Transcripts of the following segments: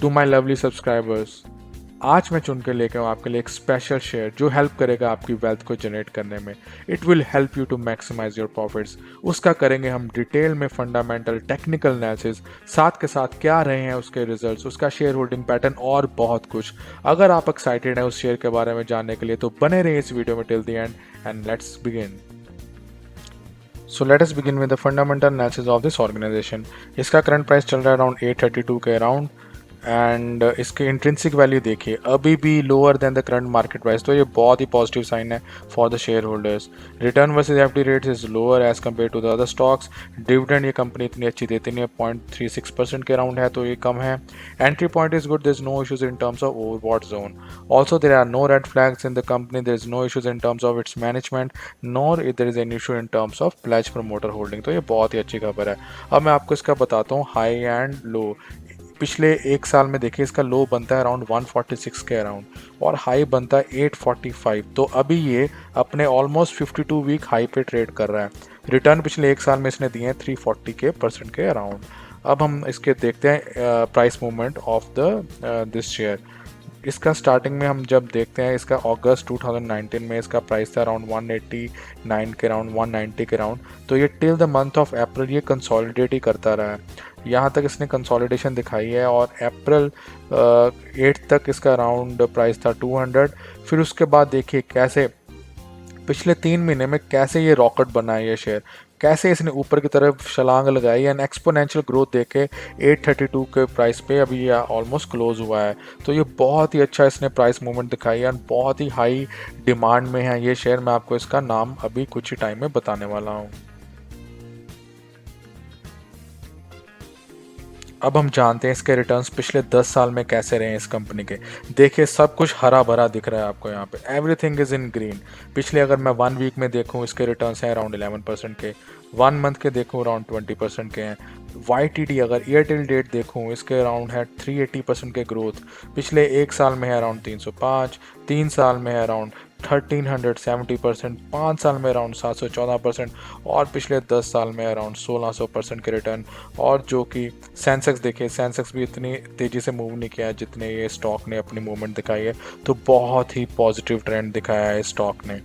To my lovely subscribers, आज मैं चुन के लेकर हूँ आपके लिए एक स्पेशल शेयर जो हेल्प करेगा आपकी वेल्थ को जनरेट करने में। It will help you to maximise योर प्रॉफिट्स। उसका करेंगे हम डिटेल में फंडामेंटल टेक्निकल एनालिसिस, साथ के साथ क्या रहे हैं उसके रिजल्ट्स, उसका शेयर होल्डिंग पैटर्न और बहुत कुछ। अगर आप एक्साइटेड हैं उस शेयर के बारे में जानने के लिए तो बने रहिए इस वीडियो में till the end and let's begin. So let us begin with the fundamental analysis of this organisation. इसका करंट प्राइस चल रहा है अराउंड 832 के अराउंड एंड इसके इंट्रिंसिक वैल्यू देखिए अभी भी lower than the current market price, तो ये बहुत ही पॉजिटिव साइन है for the shareholders. Return versus FD rates is lower as compare to the other stocks. Dividend ये कंपनी इतनी अच्छी देती नहीं है, 0.36% के अराउंड है, तो ये कम है। Entry point is good, there is no issues in terms of overbought zone. Also there are no red flags in the company, there is no issues in terms of its management, nor there is an issue in terms of pledge promoter holding, तो ये बहुत ही अच्छी खबर है। अब मैं आपको इसका बताता हूँ हाई एंड लो। पिछले एक साल में देखिए इसका लो बनता है अराउंड 146 के अराउंड और हाई बनता है 845, तो अभी ये अपने ऑलमोस्ट 52 वीक हाई पे ट्रेड कर रहा है। रिटर्न पिछले एक साल में इसने दिए हैं 340 के परसेंट के अराउंड। अब हम इसके देखते हैं price movement of the this share. इसका स्टार्टिंग में हम जब देखते हैं इसका अगस्त 2019 में इसका प्राइस था अराउंड 189 के अराउंड, 190 के अराउंड, तो ये till the month of April ये कंसोलिडेट ही करता रहा है। यहाँ तक इसने कंसोलिडेशन दिखाई है और अप्रैल 8 तक इसका अराउंड प्राइस था 200। फिर उसके बाद देखिए कैसे पिछले 3 महीने में कैसे ये रॉकेट बना है ये शेयर, कैसे इसने ऊपर की तरफ छलांग लगाई एंड एक्सपोनेंशियल ग्रोथ देके 832 के प्राइस पे अभी ये ऑलमोस्ट क्लोज हुआ है। तो ये बहुत ही अच्छा इसने प्राइस मूवमेंट दिखाई है एंड बहुत ही हाई डिमांड में है ये शेयर। मैं आपको इसका नाम अभी कुछ ही टाइम में बताने वाला हूँ। अब हम जानते हैं इसके रिटर्न्स पिछले 10 साल में कैसे रहे हैं इस कंपनी के। देखिए सब कुछ हरा भरा दिख रहा है आपको यहाँ पे, एवरीथिंग इज इन ग्रीन। पिछले अगर मैं 1 वीक में देखूँ इसके रिटर्न्स हैं अराउंड 11% के, 1 मंथ के देखूँ अराउंड 20% के हैं। YTD अगर ईयर टिल डेट देखूँ इसके अराउंड है 380% के ग्रोथ। पिछले एक साल में है अराउंड 305, 3 साल में है अराउंड 1370%, 5 साल में अराउंड 714% और पिछले 10 साल में अराउंड 1600% के रिटर्न। और जो कि सेंसेक्स देखिए, सेंसेक्स भी इतनी तेज़ी से मूव नहीं किया है जितने ये स्टॉक ने अपनी मूवमेंट दिखाई है, तो बहुत ही पॉजिटिव ट्रेंड दिखाया है स्टॉक ने।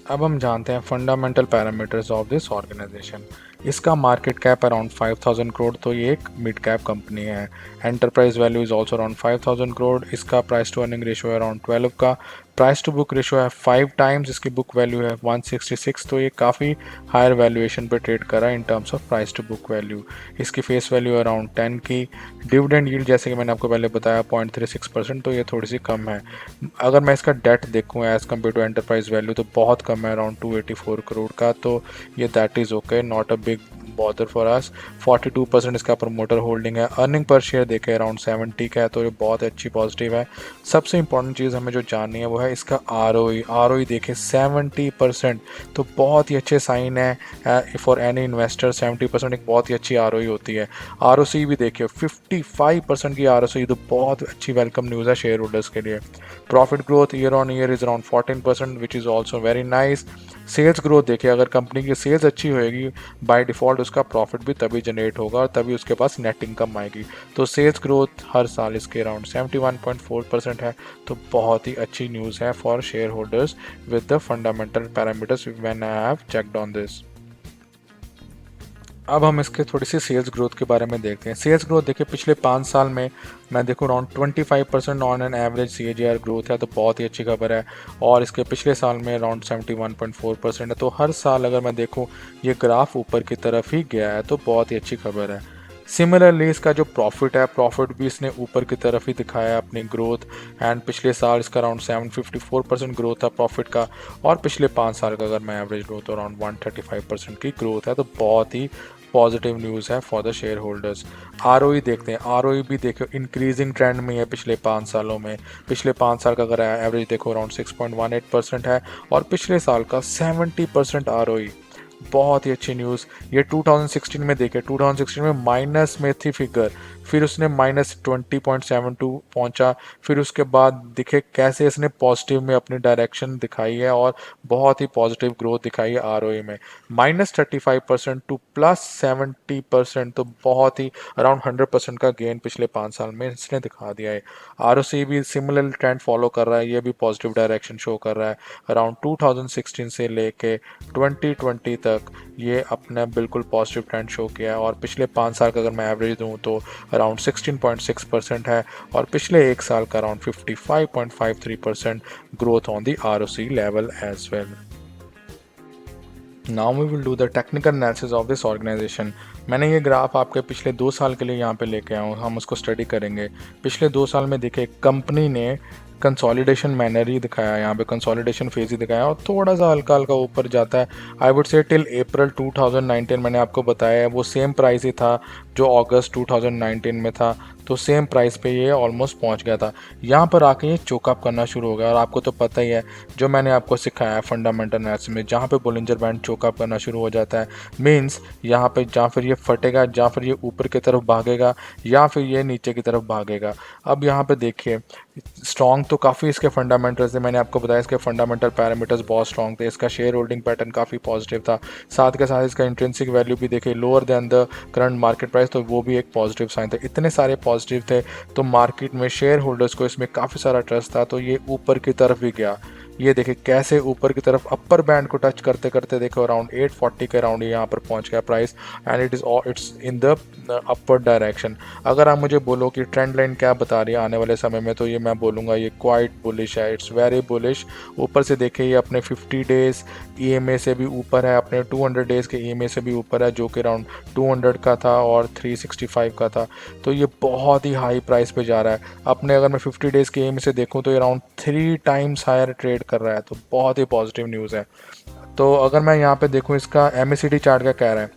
अब हम जानते हैं fundamental parameters of this organisation. इसका मार्केट कैप अराउंड 5000 करोड़, तो ये एक मिड कैप कंपनी है। Enterprise value is also around 5000 crore. इसका प्राइस टू अर्निंग रेशियो है अराउंड 12 का। प्राइस टू बुक रेशियो है 5 टाइम्स। इसकी बुक वैल्यू है 166, तो ये काफ़ी हायर वैल्यूएशन पे ट्रेड कर रहा है in terms of price to book value. इसकी फेस वैल्यू अराउंड 10 की। डिविडेंड यील्ड जैसे कि मैंने आपको पहले बताया 0.36%, तो ये थोड़ी सी कम है। अगर मैं इसका डेट देखूँ as compare to enterprise value तो बहुत कम है, अराउंड 284 करोड़ का, तो ये that is okay, not a big bother for us. 42% इसका प्रमोटर होल्डिंग है। अर्निंग पर शेयर देखे अराउंड 70 का है, तो ये बहुत अच्छी पॉजिटिव है। सबसे इंपॉर्टेंट चीज़ हमें जो जाननी है वो है इसका ROE देखे 70%, तो बहुत ही अच्छे साइन है फॉर एनी इन्वेस्टर। 70% एक बहुत ही अच्छी ROE होती है। ROC भी देखिए 55% की ROC, तो बहुत अच्छी वेलकम न्यूज़ है शेयर होल्डर्स के लिए। Profit growth year on year is around 14%, which is also very nice. Sales growth देखिए, अगर कंपनी की सेल्स अच्छी होएगी बाय डिफ़ॉल्ट उसका प्रॉफिट भी तभी जनरेट होगा और तभी उसके पास नेट इनकम आएगी। तो सेल्स ग्रोथ हर साल इसके अराउंड 71.4% है, तो बहुत ही अच्छी न्यूज़ है for share holders with the fundamental parameters when I have checked on this. अब हम इसके थोड़ी सी सेल्स ग्रोथ के बारे में देखते हैं। सेल्स ग्रोथ देखिए पिछले 5 साल में मैं देखूँ around 25% on an average CAGR growth है, तो बहुत ही अच्छी खबर है। और इसके पिछले साल में अराउंड 71.4% है, तो हर साल अगर मैं देखूँ ये ग्राफ ऊपर की तरफ ही गया है, तो बहुत ही अच्छी खबर है। सिमिलरली इसका जो प्रॉफिट है, प्रॉफिट भी इसने ऊपर की तरफ ही दिखाया है अपनी ग्रोथ एंड पिछले साल इसका अराउंड 754% ग्रोथ था प्रॉफिट का और पिछले 5 साल का अगर मैं एवरेज ग्रोथ अराउंड 135% की ग्रोथ है, तो बहुत ही पॉजिटिव न्यूज़ है for the share holders. ROE देखते हैं, ROE भी देखो इंक्रीजिंग ट्रेंड में है पिछले 5 सालों में। पिछले 5 साल का अगर एवरेज देखो अराउंड 6.18% है और पिछले साल का 70% ROE, बहुत ही अच्छी न्यूज़। ये 2016 में देखे, 2016 में माइनस में थी फिगर, फिर उसने -20.72 पहुंचा, फिर उसके बाद दिखे कैसे इसने पॉजिटिव में अपनी डायरेक्शन दिखाई है और बहुत ही पॉजिटिव ग्रोथ दिखाई है आरओई में। -35% टू +70%, तो बहुत ही अराउंड 100% का गेन पिछले 5 साल में इसने दिखा दिया है। आरओसी भी सिमिलर ट्रेंड फॉलो कर रहा है, ये भी पॉजिटिव डायरेक्शन शो कर रहा है। अराउंड 2016 से लेके 2020 तक ये अपना बिल्कुल पॉजिटिव ट्रेंड शो किया है, और पिछले 5 साल का अगर मैं एवरेज दूँ तो अराउंड 16.6% है, और पिछले 1 साल का around 55.53% growth on the ROC level as well. Now we will do the technical analysis of this organisation. मैंने ये ग्राफ आपके पिछले 2 साल के लिए यहाँ पे लेके आया हूँ, हम उसको स्टडी करेंगे। पिछले 2 साल में देखिए कंपनी ने कंसोलिडेशन मैनर ही दिखाया है, यहाँ पे कंसोलिडेशन फेज ही दिखाया है, और थोड़ा सा हल्का हल्का ऊपर जाता है। आई वुड से टिल अप्रैल 2019 मैंने आपको बताया है वो सेम प्राइस ही था जो अगस्त 2019 में था, तो सेम प्राइस पे ये ऑलमोस्ट पहुंच गया था। यहाँ पर आके ये चोकअप करना शुरू हो गया, और आपको तो पता ही है जो मैंने आपको सिखाया है फंडामेंटल एनालिसिस में, जहाँ पे बोलिंजर बैंड चोकअप करना शुरू हो जाता है मीन्स यहाँ पे जहाँ फिर ये फटेगा, जहाँ फिर ये ऊपर की तरफ भागेगा, या फिर ये नीचे की तरफ भागेगा। अब यहाँ पे देखिए स्ट्रॉन्ग तो काफ़ी इसके फंडामेंटल्स थे, मैंने आपको बताया इसके फंडामेंटल पैरामीटर्स बहुत स्ट्रॉन्ग थे, इसका शेयर होल्डिंग पैटर्न काफ़ी पॉजिटिव था, साथ के साथ इसका इंट्रिंसिक वैल्यू भी देखिए lower than the current market price, तो वो भी एक पॉजिटिव साइन था। इतने सारे पॉजिटिव थे तो मार्केट में शेयर होल्डर्स को इसमें काफ़ी सारा ट्रस्ट था, तो ये ऊपर की तरफ भी गया। ये देखिए कैसे ऊपर की तरफ अपर बैंड को टच करते करते देखो अराउंड 840 के अराउंड यहाँ पर पहुंच गया price, and it's in the upper direction. अगर आप मुझे बोलो कि ट्रेंड लाइन क्या बता रही है आने वाले समय में, तो ये मैं बोलूँगा ये क्वाइट बुलिश है, इट्स वेरी बुलिश। ऊपर से देखिए ये अपने 50 डेज ईएमए से भी ऊपर है, अपने 200 डेज के ईएमए से भी ऊपर है, जो कि अराउंड 200 का था और 365 का था, तो ये बहुत ही हाई प्राइस पे जा रहा है। अपने अगर मैं 50 डेज के ईएमए से देखूँ तो ये अराउंड 3 टाइम्स हायर ट्रेड कर रहा है, तो बहुत ही पॉजिटिव न्यूज़ है। तो अगर मैं यहाँ पे देखूँ इसका एमएसीडी चार्ट क्या कह रहा है,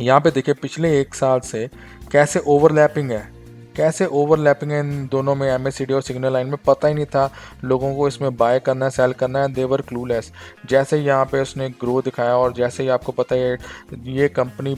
यहाँ पे देखिए पिछले 1 साल से कैसे ओवरलैपिंग है, कैसे ओवरलैपिंग है इन दोनों में, एमएसीडी और सिग्नल लाइन में। पता ही नहीं था लोगों को इसमें बाय करना है सेल करना है, देवर क्लूलेस। जैसे ही यहाँ पे उसने ग्रो दिखाया, और जैसे ही आपको पता है ये कंपनी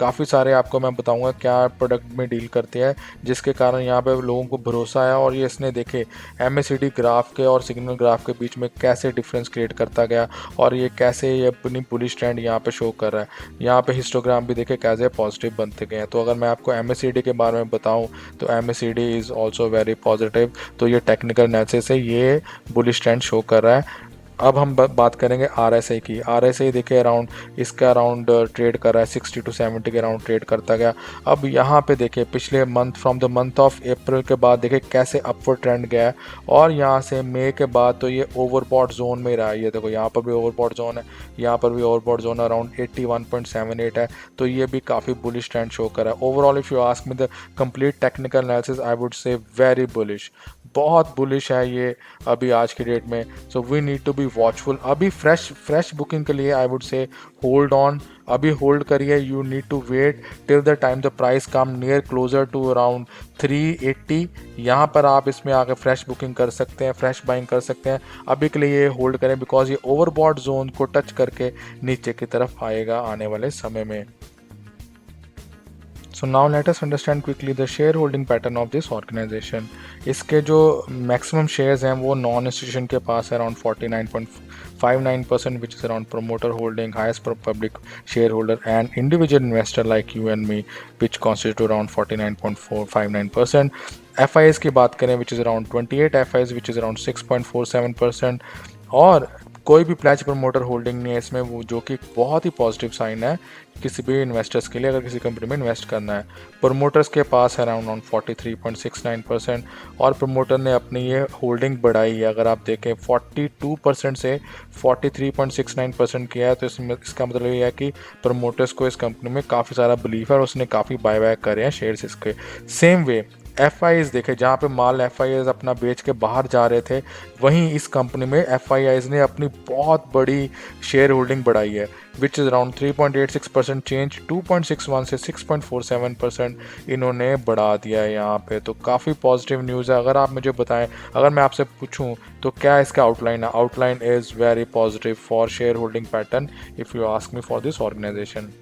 काफ़ी सारे आपको मैं बताऊंगा क्या प्रोडक्ट में डील करती है, जिसके कारण यहाँ पे लोगों को भरोसा आया, और ये इसने देखे एमएसीडी ग्राफ के और सिग्नल ग्राफ के बीच में कैसे डिफरेंस क्रिएट करता गया, और ये कैसे ये अपनी बुलिश ट्रेंड यहाँ पे शो कर रहा है। यहाँ पे हिस्टोग्राम भी देखे कैसे पॉजिटिव बनते गए हैं। तो अगर मैं आपको एमएसीडी के बारे में बताऊँ तो MACD is also very positive, तो ये टेक्निकल एनालिसिस से ये बुलिश ट्रेंड शो कर रहा है। अब हम बात करेंगे आरएसआई की। आरएसआई देखिए अराउंड इसका अराउंड ट्रेड कर रहा है 60 टू 70 के अराउंड ट्रेड करता गया। अब यहाँ पे देखिए पिछले month from the month of April के बाद देखिए कैसे अपवर्ड ट्रेंड गया है, और यहाँ से मई के बाद तो ये ओवरबॉट जोन में रहा है। ये देखो यहाँ पर भी ओवरबॉट जोन है, यहाँ पर भी ओवरबॉट जोन अराउंड 81.78 है, तो ये भी काफ़ी बुलिश ट्रेंड शो कर रहा है। Overall if you ask me the complete technical analysis I would say very bullish, बहुत बुलिश है ये अभी आज की डेट में। So we need to be watchful. अभी फ्रेश बुकिंग के लिए I would say hold on, अभी होल्ड करिए। You need to wait till the time the price come near closer to around 380, यहाँ पर आप इसमें आकर फ्रेश बुकिंग कर सकते हैं, फ्रेश बाइंग कर सकते हैं। अभी के लिए ये होल्ड करें बिकॉज ये ओवरबॉट जोन को टच करके नीचे की तरफ आएगा आने वाले समय में। So now let us understand quickly the shareholding pattern of this organisation. इसके जो मैक्सिमम शेयर्स हैं वो नॉन इंस्टीट्यूशन के पास है around 49.59%, which is around promoter holding, highest public shareholder, and individual investor like you and me, which constitute around 49.459%. FIs की बात करें which is around 28 FIs, which is around 6.47%, और कोई भी प्लेज प्रमोटर होल्डिंग नहीं है इसमें, वो जो कि बहुत ही पॉजिटिव साइन है किसी भी इन्वेस्टर्स के लिए अगर किसी कंपनी में इन्वेस्ट करना है। प्रमोटर्स के पास है अराउंड 43.69%, और प्रमोटर ने अपनी ये होल्डिंग बढ़ाई है, अगर आप देखें 42% से 43.69% किया है, तो इसमें इसका मतलब ये है कि प्रमोटर्स को इस कंपनी में काफ़ी सारा बिलीफ है और उसने काफ़ी बाय बैक करे हैं शेयर्स इसके। सेम वे एफ देखे, जहाँ पे माल एफ अपना बेच के बाहर जा रहे थे, वहीं इस कंपनी में एफ ने अपनी बहुत बड़ी शेयर होल्डिंग बढ़ाई है, विच इज़ अराउंड 3.86% चेंज, 2.61 से 6.47% इन्होंने बढ़ा दिया है यहाँ पे। तो काफ़ी पॉजिटिव न्यूज़ है। अगर आप मुझे बताएं, अगर मैं आपसे पूछूं तो क्या इसका आउटलाइन है? Outline is very positive for shareholding pattern if you ask me for this organisation.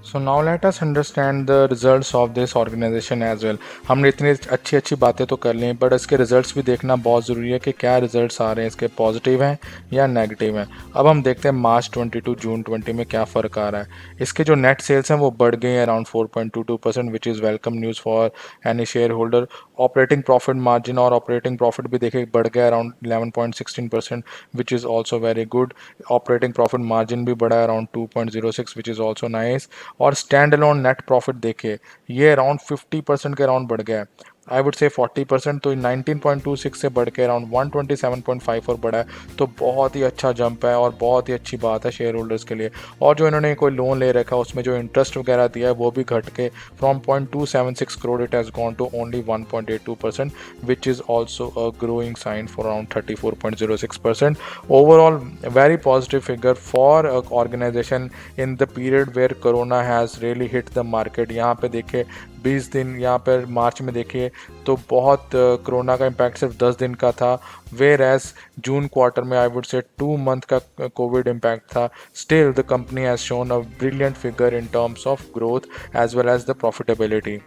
So now let us understand the results of this organisation as well. हमने इतनी अच्छी अच्छी बातें तो कर ली हैं, बट इसके रिजल्ट्स भी देखना बहुत ज़रूरी है कि क्या रिजल्ट्स आ रहे हैं, इसके पॉजिटिव हैं या नेगेटिव हैं। अब हम देखते हैं मार्च 22 जून 20 में क्या फ़र्क आ रहा है। इसके जो नेट सेल्स हैं वो बढ़ गए हैं around 4.22%, which is welcome news for any share holder. Operating profit margin और ऑपरेटिंग प्रॉफिट भी देखिए बढ़ गया around 11.16%, which is also very good. Operating profit margin भी बढ़ा around 2.06, which is also nice. और स्टैंड अलोन नेट प्रॉफिट देखिए, ये अराउंड 50% के अराउंड बढ़ गया है। आई वुड से 40%, तो 19.26 से बढ़ के अराउंड 127.54 बढ़ा है। तो बहुत ही अच्छा जंप है और बहुत ही अच्छी बात है शेयर होल्डर्स के लिए। और जो इन्होंने कोई लोन ले रखा है उसमें जो इंटरेस्ट वगैरह दिया है वो भी घट के from 0.276 crore it has gone to only 1.82%, which is also a growing sign for around 34.06%। Overall very positive figure for organisation in the period where corona has really hit the market. यहाँ पे देखिए 20 दिन, यहाँ पर मार्च में देखिए तो बहुत कोरोना का इम्पैक्ट सिर्फ 10 दिन का था, वेयर एज जून क्वार्टर में आई वुड से 2 मंथ का कोविड इम्पैक्ट था। Still the company has shown a brilliant figure in terms of growth as well as the profitability.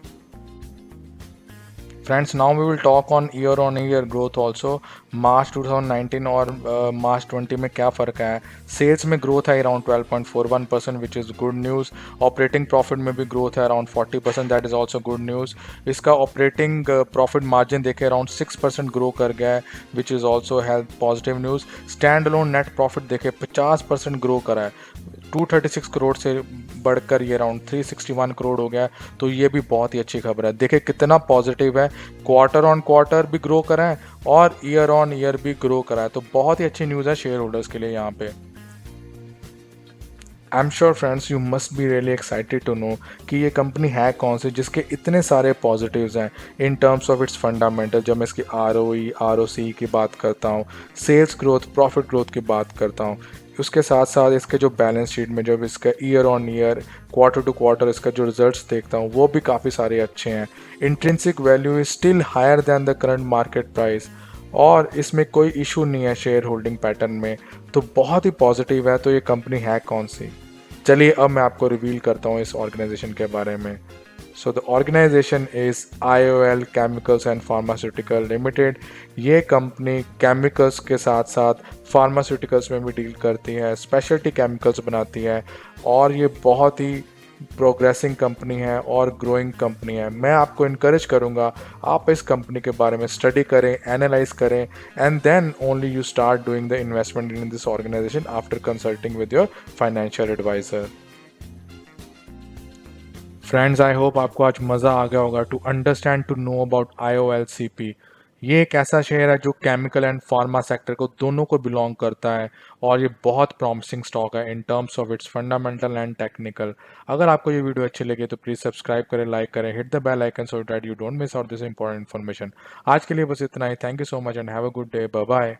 Friends, now we will talk on year growth also. March 2019 और मार्च 20 में क्या फ़र्क है? Sales में growth है around 12.41%, which is good news. Operating profit में भी growth है around 40%, that is also good news. इसका ऑपरेटिंग प्रॉफिट मार्जिन देखे अराउंड 6% ग्रो कर गया है, विच is also help positive news. Stand alone net profit देखे 50% ग्रो करा है, 236 करोड़ से बढ़कर ये अराउंड 361 करोड़ हो गया है। तो ये भी बहुत ही अच्छी खबर है। देखिए कितना पॉजिटिव है, क्वार्टर ऑन क्वार्टर भी ग्रो करा है और ईयर ऑन ईयर भी ग्रो करा है। तो बहुत ही अच्छी न्यूज़ है शेयर होल्डर्स के लिए यहाँ पे। I am sure friends you must be really excited to know कि ये कंपनी है कौन सी जिसके इतने सारे पॉजिटिव्स हैं इन टर्म्स ऑफ इट्स फंडामेंटल। जब मैं इसकी ROE ROC की बात करता हूँ, सेल्स ग्रोथ, प्रॉफिट ग्रोथ की बात करता हूँ, उसके साथ साथ इसके जो बैलेंस शीट में जब इसका year on year, quarter to quarter इसका जो रिजल्ट्स देखता हूँ वो भी काफ़ी सारे अच्छे हैं। Intrinsic value is still higher than the current market price और इसमें कोई इशू नहीं है शेयर होल्डिंग पैटर्न में। तो बहुत ही पॉजिटिव है। तो ये कंपनी है कौन सी? चलिए अब मैं आपको रिवील करता हूँ इस ऑर्गेनाइजेशन के बारे में। So the organisation is IOL chemicals and pharmaceutical limited. ये कंपनी केमिकल्स के साथ साथ फार्मास्यूटिकल्स में भी डील करती है, स्पेशलिटी केमिकल्स बनाती है और ये बहुत ही प्रोग्रेसिंग कंपनी है और ग्रोइंग कंपनी है। मैं आपको इनकरेज करूँगा आप इस कंपनी के बारे में स्टडी करें, एनालाइज करें and then only you start doing the investment in this organisation after consulting with your financial advisor. Friends, I hope आपको आज मज़ा आ गया होगा to understand to know about IOLCP। ये एक ऐसा शेयर है जो केमिकल एंड फार्मा सेक्टर को दोनों को बिलोंग करता है और ये बहुत प्रॉमिसिंग स्टॉक है in terms of its fundamental and technical. अगर आपको ये वीडियो अच्छी लगी तो प्लीज़ सब्सक्राइब करें, लाइक करें, hit the bell icon so that you don't miss out this important information. आज के लिए बस इतना ही। Thank you so much and have a good day. Bye bye.